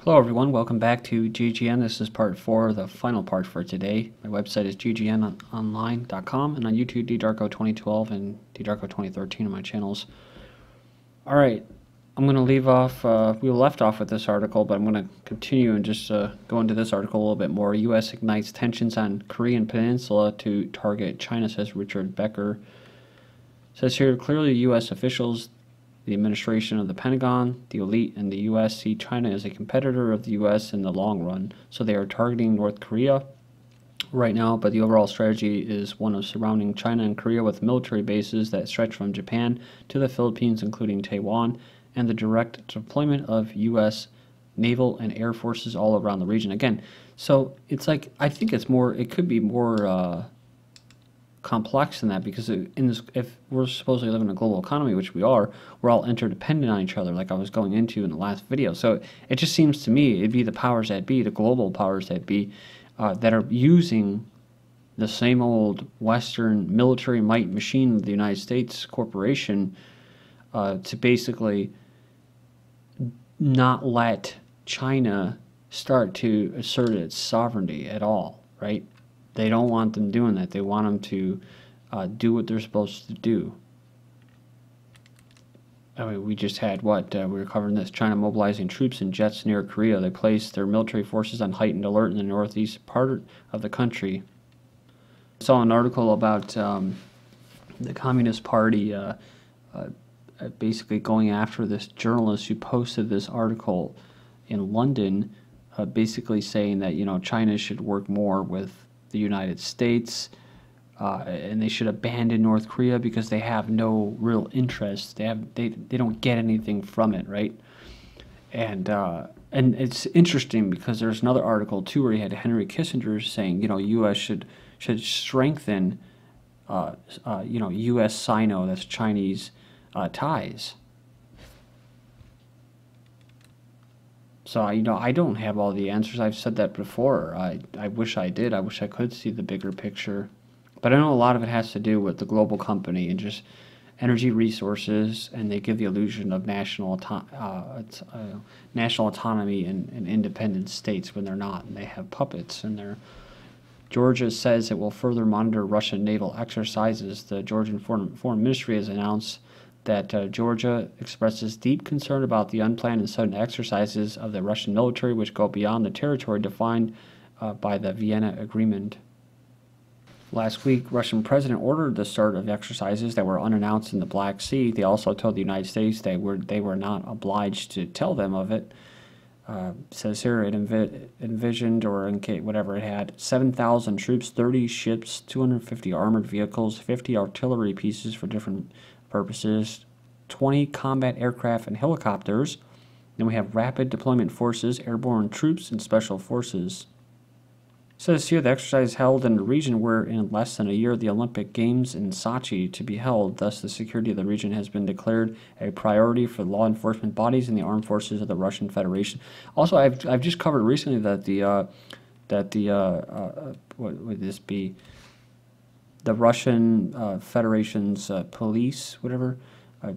Hello everyone, welcome back to GGN. This is part 4, the final part for today. My website is ggnonline.com and on YouTube ddarko2012 and ddarko2013 on my channels. Alright, I'm going to leave off, we left off with this article, but I'm going to continue and just go into this article a little bit more. U.S. ignites tensions on Korean peninsula to target China, says Richard Becker. Says here, clearly U.S. officials, the administration of the Pentagon, the elite, and the U.S. see China as a competitor of the U.S. in the long run, so they are targeting North Korea right now, but the overall strategy is one of surrounding China and Korea with military bases that stretch from Japan to the Philippines, including Taiwan, and the direct deployment of U.S. naval and air forces all around the region. Again, so it's like, I think it's more, it could be more complex than that, because if we're supposedly living in a global economy, which we are, we're all interdependent on each other, like I was going into in the last video. So it just seems to me it'd be the powers that be, the global powers that be, that are using the same old Western military might machine of the United States corporation to basically not let China start to assert its sovereignty at all, right? They don't want them doing that. They want them to do what they're supposed to do. I mean, we just had what? We were covering this. China mobilizing troops and jets near Korea. They placed their military forces on heightened alert in the northeast part of the country. I saw an article about the Communist Party basically going after this journalist who posted this article in London, basically saying that, you know, China should work more with the United States, and they should abandon North Korea because they have no real interest. They don't get anything from it, right? And it's interesting because there's another article too where you had Henry Kissinger saying, you know, U.S. should strengthen, you know, U.S. Sino, that's Chinese ties. So, you know, I don't have all the answers. I've said that before. I wish I did. I wish I could see the bigger picture. But I know a lot of it has to do with the global company and just energy resources, and they give the illusion of national autonomy and independent states when they're not, and they have puppets. And Georgia says it will further monitor Russian naval exercises. The Georgian Foreign Ministry has announced that Georgia expresses deep concern about the unplanned and sudden exercises of the Russian military, which go beyond the territory defined by the Vienna Agreement. Last week, Russian president ordered the start of exercises that were unannounced in the Black Sea. They also told the United States they were not obliged to tell them of it. Says here it envisioned, or whatever it had, 7,000 troops, 30 ships, 250 armored vehicles, 50 artillery pieces for different purposes, 20 combat aircraft and helicopters. Then we have rapid deployment forces, airborne troops, and special forces. It says here the exercise held in the region where in less than a year the Olympic Games in Sochi to be held. Thus, the security of the region has been declared a priority for law enforcement bodies and the armed forces of the Russian Federation. Also, I've just covered recently that what would this be? The Russian Federation's police, whatever,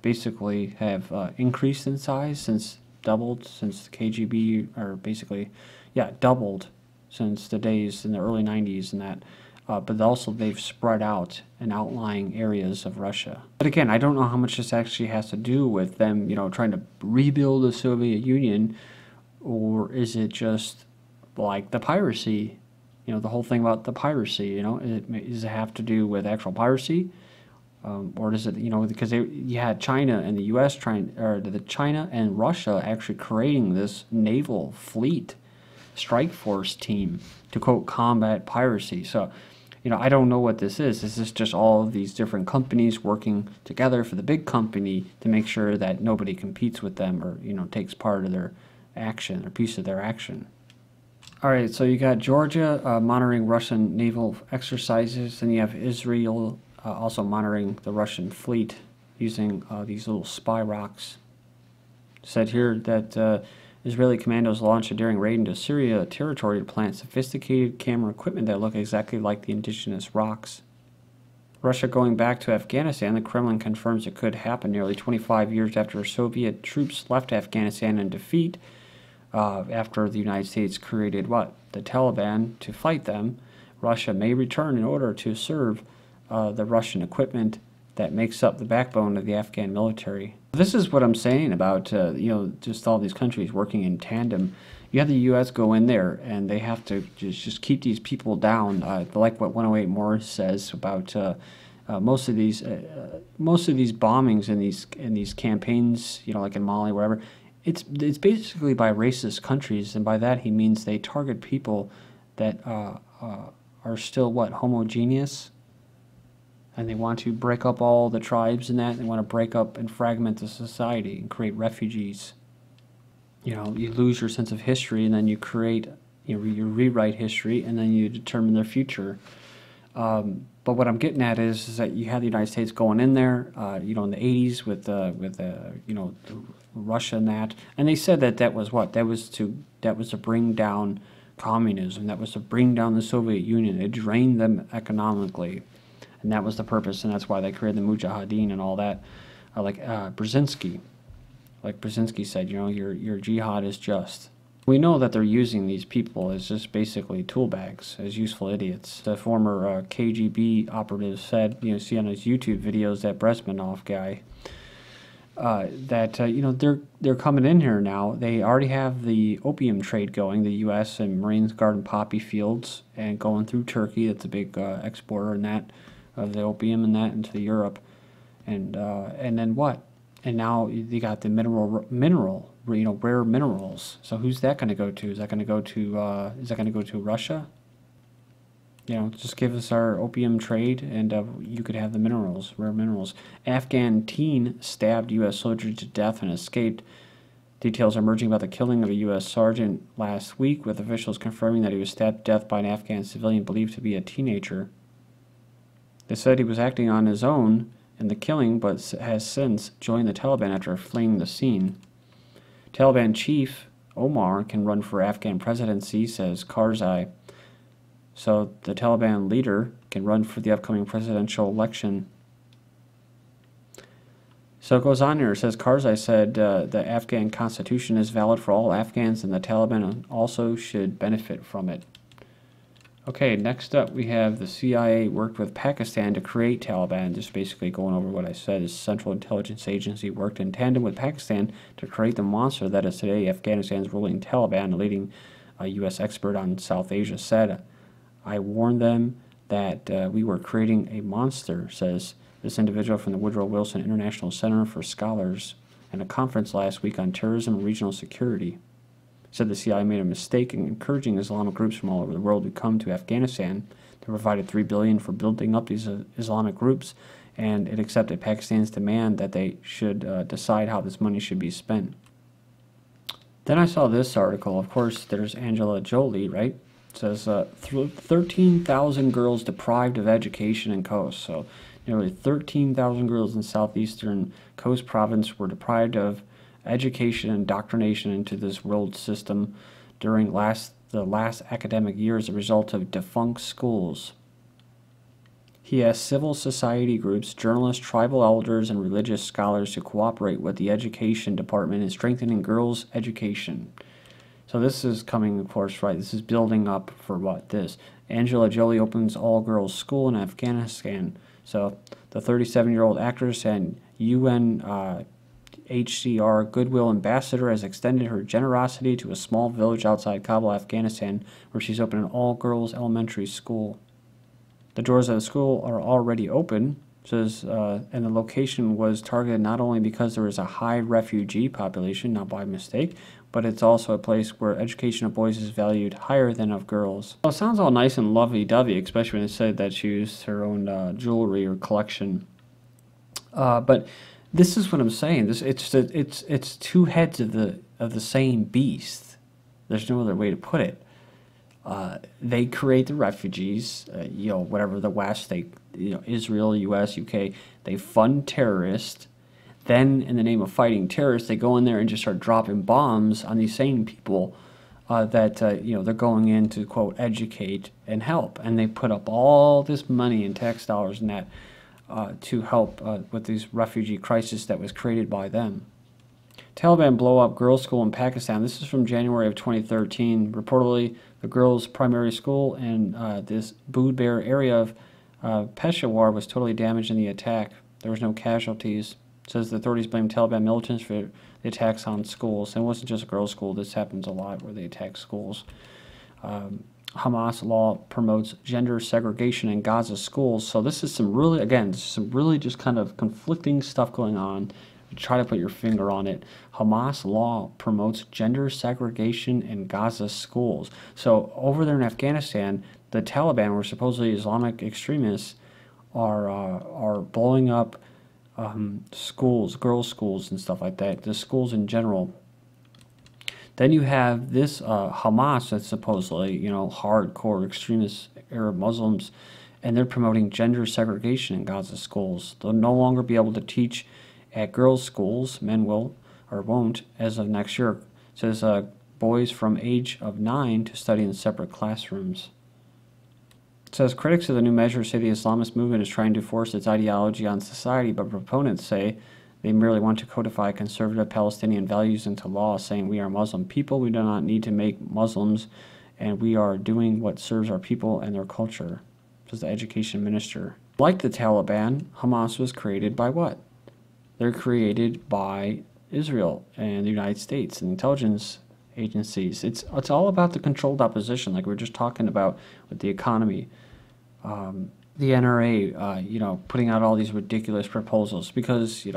basically have increased in size, doubled since the KGB, or basically, yeah, doubled since the days in the early 90s and that. But also they've spread out in outlying areas of Russia. But again, I don't know how much this actually has to do with them, you know, trying to rebuild the Soviet Union, or is it just like the piracy? You know, the whole thing about the piracy, you know, does it have to do with actual piracy? Or does it, you know, because you had China and the U.S. China and Russia actually creating this naval fleet, strike force team to, quote, combat piracy. So, you know, I don't know what this is. Is this just all of these different companies working together for the big company to make sure that nobody competes with them or, you know, takes part of their action or piece of their action? All right, so you got Georgia monitoring Russian naval exercises, and you have Israel also monitoring the Russian fleet using these little spy rocks. Said here that Israeli commandos launched a daring raid into Syria territory to plant sophisticated camera equipment that look exactly like the indigenous rocks. Russia going back to Afghanistan, the Kremlin confirms it could happen nearly 25 years after Soviet troops left Afghanistan in defeat. after the United States created what? The Taliban to fight them. Russia may return in order to serve the Russian equipment that makes up the backbone of the Afghan military. This is what I'm saying about, just all these countries working in tandem. You have the U.S. go in there, and they have to just keep these people down, like what 108 Morris says about most of these bombings in these campaigns, like in Mali, wherever. It's basically by racist countries, and by that he means they target people that are still homogeneous, and they want to break up all the tribes and that. They want to break up and fragment the society and create refugees. You lose your sense of history, and then you create, you rewrite history, and then you determine their future. But what I'm getting at is that you had the United States going in there, in the 80s with Russia and that, and they said that was what? That was to bring down communism. That was to bring down the Soviet Union. It drained them economically, and that was the purpose, and that's why they created the Mujahideen and all that. Like Brzezinski said, your jihad is just. We know that they're using these people as just basically tool bags, as useful idiots. The former KGB operative said, see on his YouTube videos, that Brezhnev guy, that they're coming in here now. They already have the opium trade going, the U.S. and Marines guarding poppy fields and going through Turkey. That's a big exporter in that of the opium and that into Europe, and then what? And now you got the rare minerals. So who's that going to go to? Is that going to go to Russia? Just give us our opium trade, and you could have the minerals, rare minerals. Afghan teen stabbed U.S. soldier to death and escaped. Details are emerging about the killing of a U.S. sergeant last week, with officials confirming that he was stabbed to death by an Afghan civilian believed to be a teenager. They said he was acting on his own in the killing, but has since joined the Taliban after fleeing the scene. Taliban chief Omar can run for Afghan presidency, says Karzai. So the Taliban leader can run for the upcoming presidential election. So it goes on here. It says Karzai said the Afghan constitution is valid for all Afghans, and the Taliban also should benefit from it. Okay, next up we have the CIA worked with Pakistan to create Taliban. Just basically going over what I said. The Central Intelligence Agency worked in tandem with Pakistan to create the monster that is today Afghanistan's ruling Taliban. A leading U.S. expert on South Asia said, "I warned them that we were creating a monster," says this individual from the Woodrow Wilson International Center for Scholars in a conference last week on terrorism and regional security. Said the CIA made a mistake in encouraging Islamic groups from all over the world to come to Afghanistan. They provided $3 billion for building up these Islamic groups, and it accepted Pakistan's demand that they should decide how this money should be spent. Then I saw this article. Of course, there's Angela Jolie, right? It says 13,000 girls deprived of education in Coast. So nearly 13,000 girls in southeastern Coast province were deprived of education and indoctrination into this world system during the last academic year as a result of defunct schools. He asked civil society groups, journalists, tribal elders, and religious scholars to cooperate with the education department in strengthening girls' education. So this is coming, of course, right, this is building up for what? This. Angela Jolie opens all-girls school in Afghanistan. So the 37-year-old actress and UNHCR Goodwill Ambassador has extended her generosity to a small village outside Kabul, Afghanistan, where she's opened an all-girls elementary school. The doors of the school are already open, says, and the location was targeted not only because there is a high refugee population, not by mistake, but it's also a place where education of boys is valued higher than of girls. Well, it sounds all nice and lovey-dovey, especially when it said that she used her own jewelry or collection. But this is what I'm saying. It's two heads of the same beast. There's no other way to put it. They create the refugees, whatever the West, Israel, U.S., U.K., they fund terrorists. Then, in the name of fighting terrorists, they go in there and just start dropping bombs on these same people that, they're going in to, quote, educate and help. And they put up all this money and tax dollars and that to help with this refugee crisis that was created by them. Taliban blow up girls' school in Pakistan. This is from January of 2013. Reportedly, the girls' primary school in this Budbear area of Peshawar was totally damaged in the attack. There was no casualties. It says the authorities blame Taliban militants for the attacks on schools. And it wasn't just a girls' school. This happens a lot where they attack schools. Hamas law promotes gender segregation in Gaza schools. So this is some really, again, some really just kind of conflicting stuff going on. Try to put your finger on it. Hamas law promotes gender segregation in Gaza schools. So over there in Afghanistan, the Taliban, or supposedly Islamic extremists, are blowing up schools, girls' schools and stuff like that, the schools in general. Then you have this Hamas that's supposedly, hardcore extremist Arab Muslims, and they're promoting gender segregation in Gaza schools. They'll no longer be able to teach at girls' schools. Men will or won't as of next year. It says boys from age of 9 to study in separate classrooms. It says critics of the new measure say the Islamist movement is trying to force its ideology on society, but proponents say they merely want to codify conservative Palestinian values into law, saying we are Muslim people, we do not need to make Muslims, and we are doing what serves our people and their culture, says the education minister. Like the Taliban, Hamas was created by what? They're created by Israel and the United States and intelligence agencies. It's all about the controlled opposition, like we were just talking about with the economy. The NRA, putting out all these ridiculous proposals because,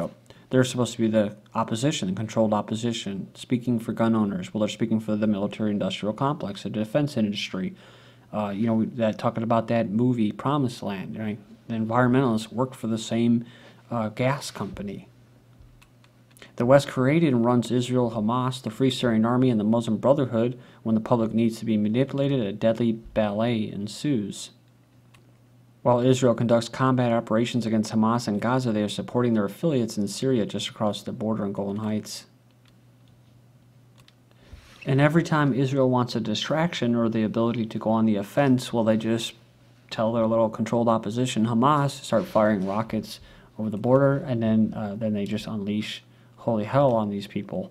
they're supposed to be the opposition, the controlled opposition, speaking for gun owners. Well, they're speaking for the military-industrial complex, the defense industry. That talking about that movie, Promised Land. Right? The environmentalists work for the same gas company. The West created and runs Israel, Hamas, the Free Syrian Army, and the Muslim Brotherhood. When the public needs to be manipulated, a deadly ballet ensues. While Israel conducts combat operations against Hamas in Gaza, they are supporting their affiliates in Syria just across the border in Golan Heights. And every time Israel wants a distraction or the ability to go on the offense, well, they just tell their little controlled opposition, Hamas, to start firing rockets over the border, and then they just unleash holy hell on these people.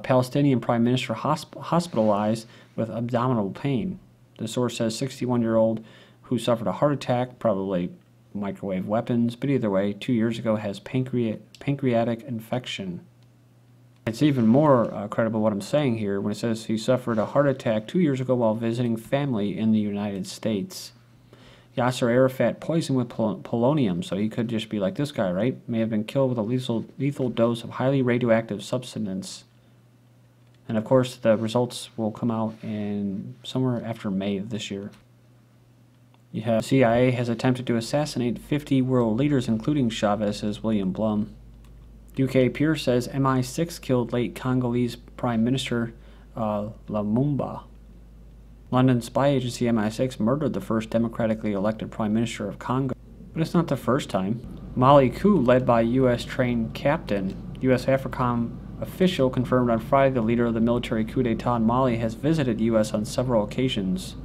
Palestinian Prime Minister hospitalized with abdominal pain. The source says 61-year-old who suffered a heart attack, probably microwave weapons, but either way, 2 years ago has pancreatic infection. It's even more credible what I'm saying here when it says he suffered a heart attack 2 years ago while visiting family in the United States. Yasser Arafat poisoned with polonium, so he could just be like this guy, right? May have been killed with a lethal dose of highly radioactive substance. And of course, the results will come out in somewhere after May of this year. You have CIA has attempted to assassinate 50 world leaders, including Chavez, says William Blum. UK Peer says MI6 killed late Congolese Prime Minister Lumumba. London spy agency MI6 murdered the first democratically elected Prime Minister of Congo. But it's not the first time. Mali coup led by U.S.-trained captain. U.S. AFRICOM official confirmed on Friday the leader of the military coup d'etat in Mali has visited the U.S. on several occasions.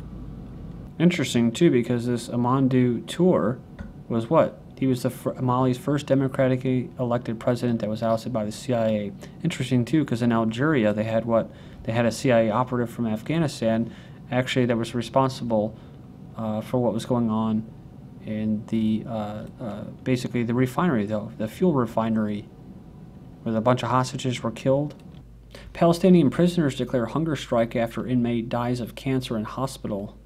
Interesting, too, because this Amadou Toure was what? He was Mali's first democratically elected president that was ousted by the CIA. Interesting, too, because in Algeria they had what? They had a CIA operative from Afghanistan, actually, that was responsible for what was going on in the, basically the refinery, though, the fuel refinery, where a bunch of hostages were killed. Palestinian prisoners declare hunger strike after inmate dies of cancer in hospital.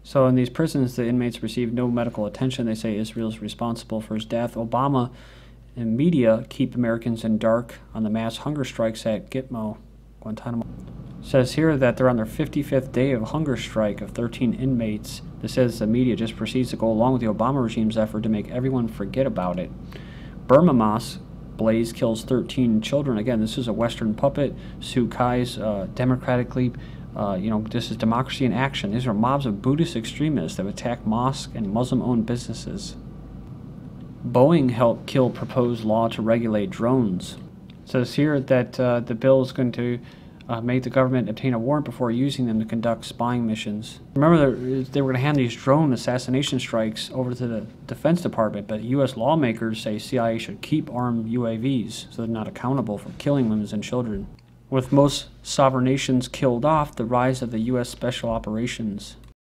So in these prisons, the inmates receive no medical attention. They say Israel is responsible for his death. Obama and media keep Americans in dark on the mass hunger strikes at Gitmo, Guantanamo. It says here that they're on their 55th day of hunger strike of 13 inmates. This says the media just proceeds to go along with the Obama regime's effort to make everyone forget about it. Burma Mosque blaze kills 13 children. Again, this is a Western puppet. Suu Kyi's democratically... this is democracy in action. These are mobs of Buddhist extremists that attack mosques and Muslim-owned businesses. Boeing helped kill proposed law to regulate drones. It says here that the bill is going to made the government obtain a warrant before using them to conduct spying missions. Remember, they were going to hand these drone assassination strikes over to the Defense Department, but U.S. lawmakers say CIA should keep armed UAVs so they're not accountable for killing women and children. With most sovereign nations killed off, the rise of the U.S. Special Operations